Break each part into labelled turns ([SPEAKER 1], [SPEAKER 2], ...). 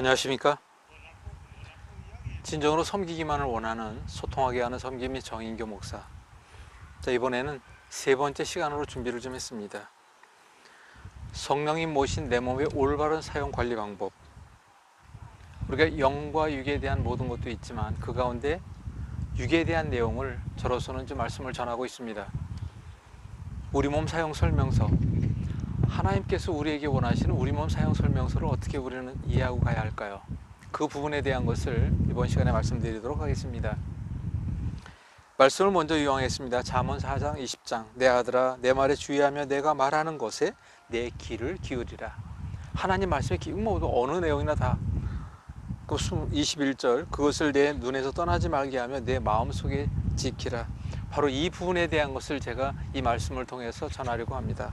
[SPEAKER 1] 안녕하십니까? 진정으로 섬기기만을 원하는 소통하게 하는 섬김의 정인교 목사. 자, 이번에는 세 번째 시간으로 준비를 좀 했습니다. 성령님 모신 내 몸의 올바른 사용 관리 방법. 우리가 영과 육에 대한 모든 것도 있지만 그 가운데 육에 대한 내용을 저로서는 좀 말씀을 전하고 있습니다. 우리 몸 사용 설명서. 하나님께서 우리에게 원하시는 우리 몸 사용 설명서를 어떻게 우리는 이해하고 가야 할까요? 그 부분에 대한 것을 이번 시간에 말씀드리도록 하겠습니다. 말씀을 먼저 요약했습니다. 잠언 4장 20장. 내 아들아 내 말에 주의하며 내가 말하는 것에 내 귀를 기울이라. 하나님 말씀에 모두 어느 내용이나 다. 21절. 그것을 내 눈에서 떠나지 말게 하며 내 마음속에 지키라. 바로 이 부분에 대한 것을 제가 이 말씀을 통해서 전하려고 합니다.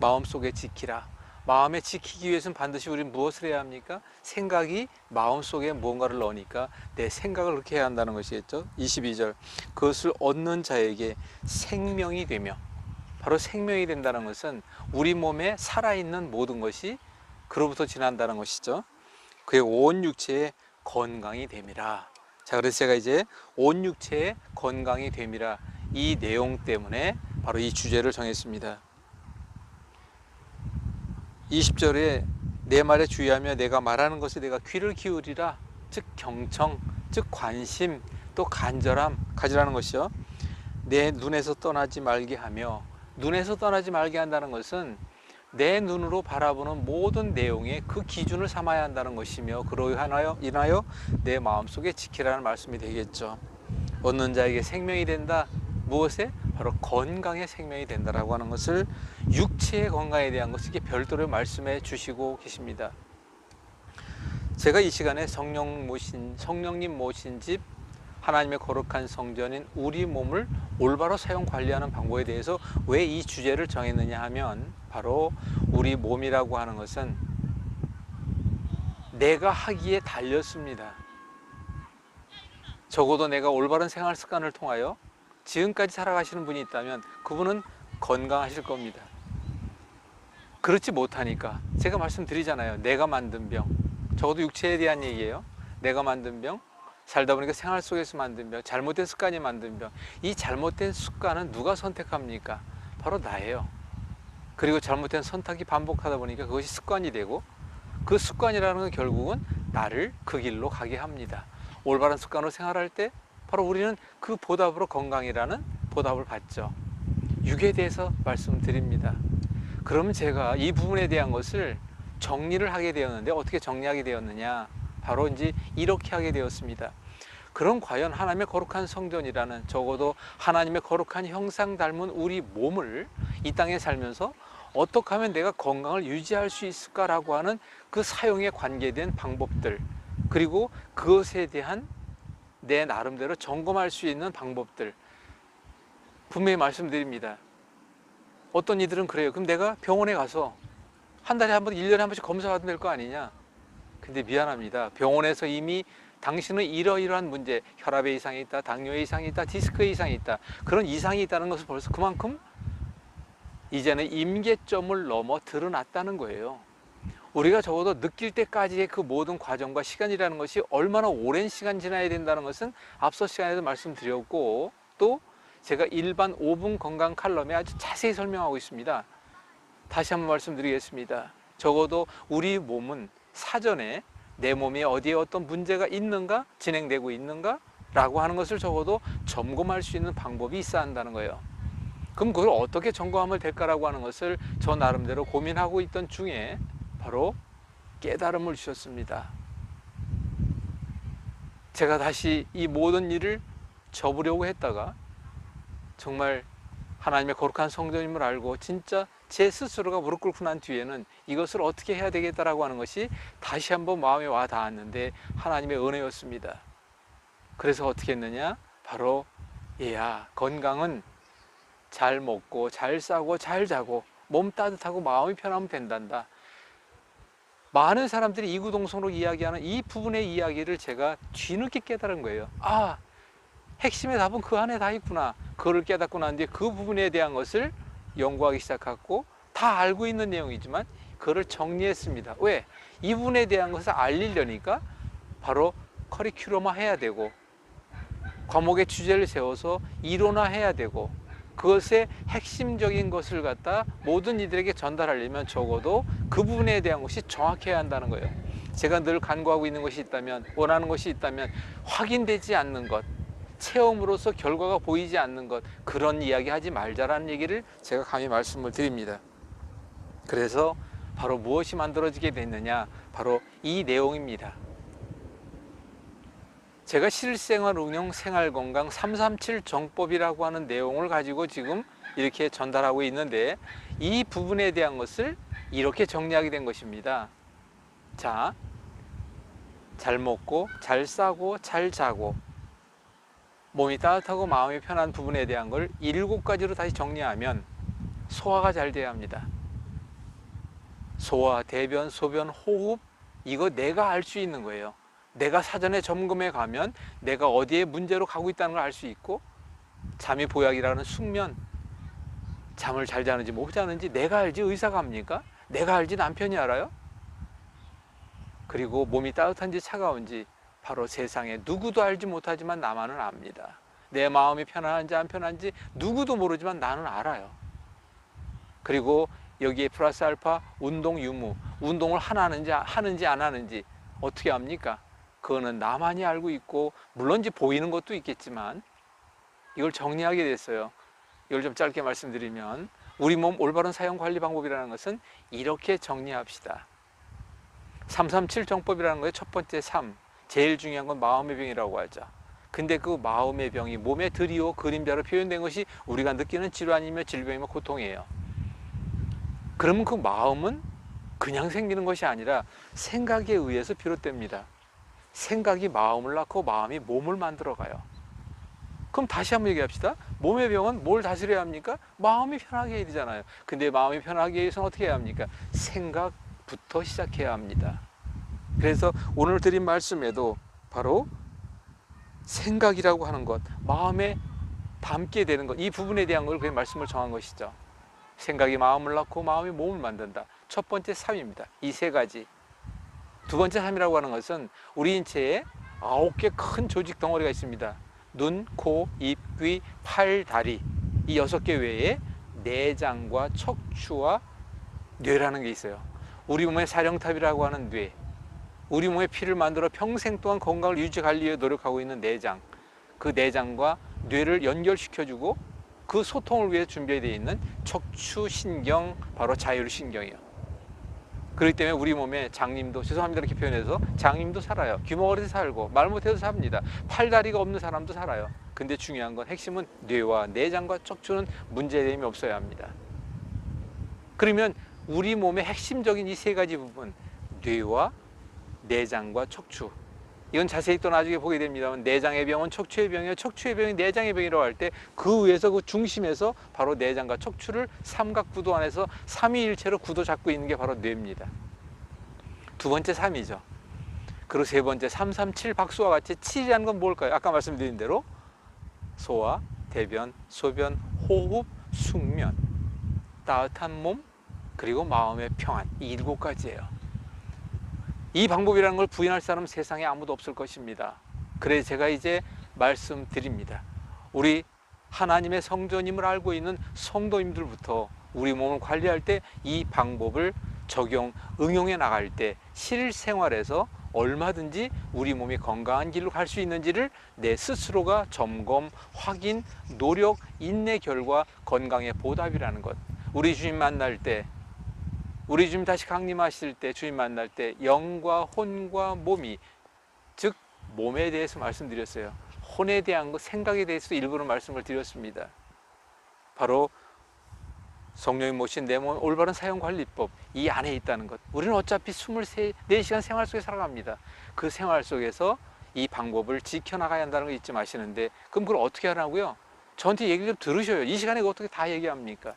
[SPEAKER 1] 마음속에 지키라. 마음에 지키기 위해서는 반드시 우리는 무엇을 해야 합니까? 생각이 마음속에 무언가를 넣으니까 내 생각을 그렇게 해야 한다는 것이겠죠. 22절. 그것을 얻는 자에게 생명이 되며, 바로 생명이 된다는 것은 우리 몸에 살아있는 모든 것이 그로부터 지난다는 것이죠. 그의 온 육체의 건강이 됨이라. 자, 그래서 제가 이제 온 육체의 건강이 됨이라, 이 내용 때문에 바로 이 주제를 정했습니다. 20절에 내 말에 주의하며 내가 말하는 것에 내가 귀를 기울이라. 즉 경청, 즉 관심, 또 간절함 가지라는 것이요. 내 눈에서 떠나지 말게 하며, 눈에서 떠나지 말게 한다는 것은 내 눈으로 바라보는 모든 내용에 그 기준을 삼아야 한다는 것이며, 그로 인하여 내 마음속에 지키라는 말씀이 되겠죠. 얻는 자에게 생명이 된다. 무엇에? 바로 건강의 생명이 된다라고 하는 것을, 육체의 건강에 대한 것을 이렇게 별도로 말씀해 주시고 계십니다. 제가 이 시간에 성령님 모신 집, 하나님의 거룩한 성전인 우리 몸을 올바로 사용 관리하는 방법에 대해서 왜 이 주제를 정했느냐 하면, 바로 우리 몸이라고 하는 것은 내가 하기에 달렸습니다. 적어도 내가 올바른 생활 습관을 통하여 지금까지 살아가시는 분이 있다면 그분은 건강하실 겁니다. 그렇지 못하니까 제가 말씀드리잖아요. 내가 만든 병, 적어도 육체에 대한 얘기예요. 내가 만든 병, 살다 보니까 생활 속에서 만든 병, 잘못된 습관이 만든 병. 이 잘못된 습관은 누가 선택합니까? 바로 나예요. 그리고 잘못된 선택이 반복하다 보니까 그것이 습관이 되고, 그 습관이라는 건 결국은 나를 그 길로 가게 합니다. 올바른 습관으로 생활할 때 바로 우리는 그 보답으로 건강이라는 보답을 받죠. 육에 대해서 말씀드립니다. 그러면 제가 이 부분에 대한 것을 정리를 하게 되었는데, 어떻게 정리하게 되었느냐? 바로 이제 이렇게 하게 되었습니다. 그럼 과연 하나님의 거룩한 성전이라는, 적어도 하나님의 거룩한 형상 닮은 우리 몸을 이 땅에 살면서 어떻게 하면 내가 건강을 유지할 수 있을까라고 하는 그 사용에 관계된 방법들, 그리고 그것에 대한 내 나름대로 점검할 수 있는 방법들 분명히 말씀드립니다. 어떤 이들은 그래요. 그럼 내가 병원에 가서 한 달에 한 번, 1년에 한 번씩 검사 받으면 될 거 아니냐? 근데 미안합니다. 병원에서 이미 당신은 이러이러한 문제, 혈압의 이상이 있다, 당뇨의 이상이 있다, 디스크의 이상이 있다, 그런 이상이 있다는 것을 벌써 그만큼 이제는 임계점을 넘어 드러났다는 거예요. 우리가 적어도 느낄 때까지의 그 모든 과정과 시간이라는 것이 얼마나 오랜 시간 지나야 된다는 것은 앞서 시간에도 말씀드렸고, 또 제가 일반 5분 건강 칼럼에 아주 자세히 설명하고 있습니다. 다시 한번 말씀드리겠습니다. 적어도 우리 몸은 사전에 내 몸에 어디에 어떤 문제가 있는가, 진행되고 있는가 라고 하는 것을 적어도 점검할 수 있는 방법이 있어야 한다는 거예요. 그럼 그걸 어떻게 점검하면 될까라고 하는 것을 저 나름대로 고민하고 있던 중에 바로 깨달음을 주셨습니다. 제가 다시 이 모든 일을 접으려고 했다가 정말 하나님의 거룩한 성전임을 알고 진짜 제 스스로가 무릎 꿇고 난 뒤에는 이것을 어떻게 해야 되겠다라고 하는 것이 다시 한번 마음에 와 닿았는데, 하나님의 은혜였습니다. 그래서 어떻게 했느냐? 바로 얘야, 건강은 잘 먹고 잘 싸고 잘 자고 몸 따뜻하고 마음이 편하면 된단다. 많은 사람들이 이구동성으로 이야기하는 이 부분의 이야기를 제가 뒤늦게 깨달은 거예요. 아, 핵심의 답은 그 안에 다 있구나. 그거를 깨닫고 난 뒤에 그 부분에 대한 것을 연구하기 시작했고, 다 알고 있는 내용이지만 그거를 정리했습니다. 왜? 이 부분에 대한 것을 알리려니까 바로 커리큘럼화해야 되고 과목의 주제를 세워서 이론화해야 되고 그것의 핵심적인 것을 갖다 모든 이들에게 전달하려면 적어도 그 부분에 대한 것이 정확해야 한다는 거예요. 제가 늘 간구하고 있는 것이 있다면, 원하는 것이 있다면 확인되지 않는 것, 체험으로서 결과가 보이지 않는 것, 그런 이야기 하지 말자라는 얘기를 제가 감히 말씀을 드립니다. 그래서 바로 무엇이 만들어지게 됐느냐, 바로 이 내용입니다. 제가 실생활 운영 생활건강 337 정법이라고 하는 내용을 가지고 지금 이렇게 전달하고 있는데, 이 부분에 대한 것을 이렇게 정리하게 된 것입니다. 자, 잘 먹고 잘 싸고 잘 자고 몸이 따뜻하고 마음이 편한 부분에 대한 걸 7가지로 다시 정리하면 소화가 잘 돼야 합니다. 소화, 대변, 소변, 호흡, 이거 내가 알 수 있는 거예요. 내가 사전에 점검해 가면 내가 어디에 문제로 가고 있다는 걸 알 수 있고, 잠이 보약이라는 숙면, 잠을 잘 자는지 못 자는지 내가 알지 의사가 합니까? 내가 알지 남편이 알아요? 그리고 몸이 따뜻한지 차가운지 바로 세상에 누구도 알지 못하지만 나만은 압니다. 내 마음이 편안한지 안 편한지 누구도 모르지만 나는 알아요. 그리고 여기에 플러스 알파 운동 유무, 운동을 하는지 안 하는지 어떻게 합니까? 그거는 나만이 알고 있고, 물론 이제 보이는 것도 있겠지만 이걸 정리하게 됐어요. 이걸 좀 짧게 말씀드리면, 우리 몸 올바른 사용 관리 방법이라는 것은 이렇게 정리합시다. 337 정법이라는 거에 첫 번째 3, 제일 중요한 건 마음의 병이라고 하죠. 근데 그 마음의 병이 몸의 드리오 그림자로 표현된 것이 우리가 느끼는 질환이며 질병이며 고통이에요. 그러면 그 마음은 그냥 생기는 것이 아니라 생각에 의해서 비롯됩니다. 생각이 마음을 낳고 마음이 몸을 만들어가요. 그럼 다시 한번 얘기합시다. 몸의 병은 뭘 다스려야 합니까? 마음이 편하게 해야 되잖아요. 근데 마음이 편하게 하기 위해서는 어떻게 해야 합니까? 생각부터 시작해야 합니다. 그래서 오늘 드린 말씀에도 바로 생각이라고 하는 것, 마음에 담게 되는 것, 이 부분에 대한 걸 그냥 말씀을 정한 것이죠. 생각이 마음을 낳고 마음이 몸을 만든다. 첫 번째 3입니다. 이 3가지. 두 번째 3이라고 하는 것은 우리 인체에 9개 큰 조직 덩어리가 있습니다. 눈, 코, 입, 귀, 팔, 다리. 이 6개 외에 내장과 척추와 뇌라는 게 있어요. 우리 몸의 사령탑이라고 하는 뇌, 우리 몸의 피를 만들어 평생 동안 건강을 유지 관리에 위해 노력하고 있는 내장, 그 내장과 뇌를 연결시켜주고 그 소통을 위해 준비되어 있는 척추신경, 바로 자율신경이에요. 그렇기 때문에 우리 몸에 장님도, 죄송합니다 이렇게 표현해서, 장님도 살아요. 귀머거리도 살고 말 못해도 삽니다. 팔다리가 없는 사람도 살아요. 근데 중요한 건, 핵심은 뇌와 내장과 척추는 문제됨이 없어야 합니다. 그러면 우리 몸의 핵심적인 이 3가지 부분, 뇌와 내장과 척추, 이건 자세히 또 나중에 보게 됩니다만, 내장의 병은 척추의 병이에요. 척추의 병이 내장의 병이라고 할 때 그 위에서, 그 중심에서 바로 내장과 척추를 삼각구도 안에서 삼위일체로 구도 잡고 있는 게 바로 뇌입니다. 두 번째 3이죠. 그리고 세 번째 337 박수와 같이 7이라는 건 뭘까요? 아까 말씀드린 대로 소화, 대변, 소변, 호흡, 숙면, 따뜻한 몸, 그리고 마음의 평안, 이 7가지예요. 이 방법이라는 걸 부인할 사람은 세상에 아무도 없을 것입니다. 그래서 제가 이제 말씀드립니다. 우리 하나님의 성전임을 알고 있는 성도님들부터 우리 몸을 관리할 때 이 방법을 응용해 나갈 때 실생활에서 얼마든지 우리 몸이 건강한 길로 갈 수 있는지를 내 스스로가 점검, 확인, 노력, 인내 결과 건강의 보답이라는 것. 우리 주님 만날 때, 우리 주님 다시 강림하실 때, 주님 만날 때 영과 혼과 몸이, 즉 몸에 대해서 말씀드렸어요. 혼에 대한 것, 생각에 대해서도 일부러 말씀을 드렸습니다. 바로 성령이 모신 내 몸 올바른 사용관리법, 이 안에 있다는 것. 우리는 어차피 24시간 생활 속에 살아갑니다. 그 생활 속에서 이 방법을 지켜나가야 한다는 거 잊지 마시는데, 그럼 그걸 어떻게 하라고요? 저한테 얘기 좀 들으셔요. 이 시간에 어떻게 다 얘기합니까?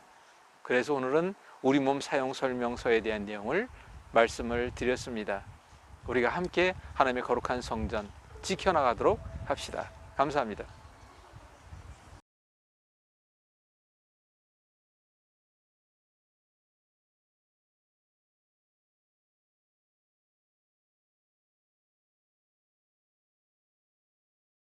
[SPEAKER 1] 그래서 오늘은 우리 몸 사용 설명서에 대한 내용을 말씀을 드렸습니다. 우리가 함께 하나님의 거룩한 성전 지켜나가도록 합시다. 감사합니다.